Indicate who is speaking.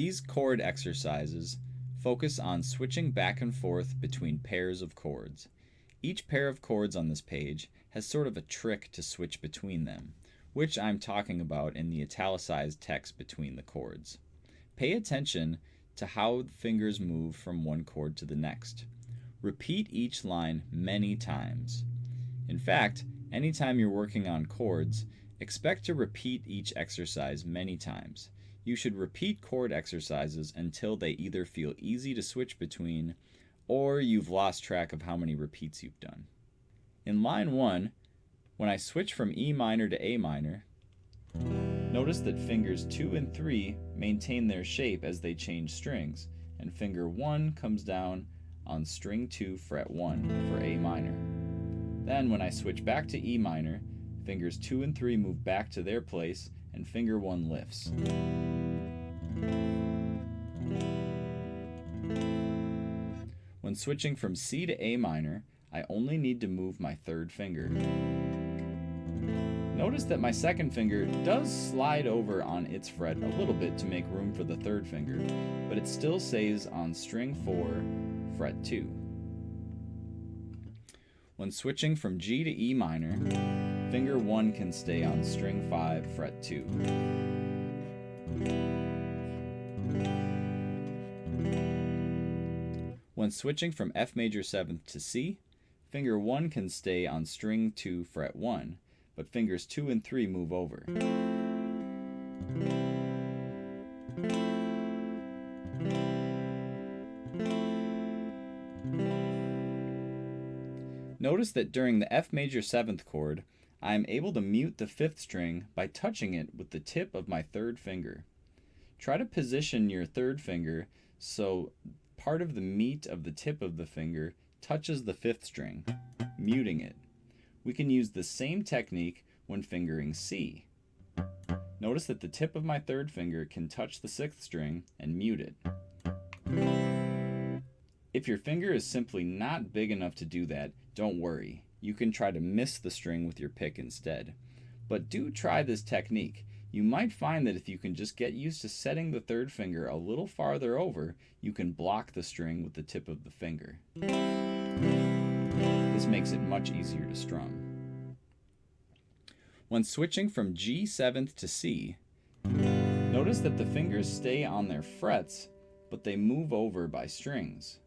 Speaker 1: These chord exercises focus on switching back and forth between pairs of chords. Each pair of chords on this page has sort of a trick to switch between them, which I'm talking about in the italicized text between the chords. Pay attention to how the fingers move from one chord to the next. Repeat each line many times. In fact, anytime you're working on chords, expect to repeat each exercise many times. You should repeat chord exercises until they either feel easy to switch between or you've lost track of how many repeats you've done. In line 1, when I switch from E minor to A minor, notice that fingers 2 and 3 maintain their shape as they change strings, and finger 1 comes down on string 2 fret 1 for A minor. Then when I switch back to E minor, fingers 2 and 3 move back to their place and finger 1 lifts. When switching from C to A minor, I only need to move my third finger. Notice that my second finger does slide over on its fret a little bit to make room for the third finger, but it still stays on string 4, fret 2. When switching from G to E minor, finger 1 can stay on string 5, fret 2. When switching from F major 7th to C, finger 1 can stay on string 2, fret 1, but fingers 2 and 3 move over. Notice that during the F major 7th chord, I am able to mute the 5th string by touching it with the tip of my third finger. Try to position your third finger so part of the meat of the tip of the finger touches the 5th string, muting it. We can use the same technique when fingering C. Notice that the tip of my third finger can touch the 6th string and mute it. If your finger is simply not big enough to do that, don't worry. You can try to miss the string with your pick instead. But do try this technique. You might find that if you can just get used to setting the third finger a little farther over, you can block the string with the tip of the finger. This makes it much easier to strum. When switching from G 7th to C, notice that the fingers stay on their frets, but they move over by strings.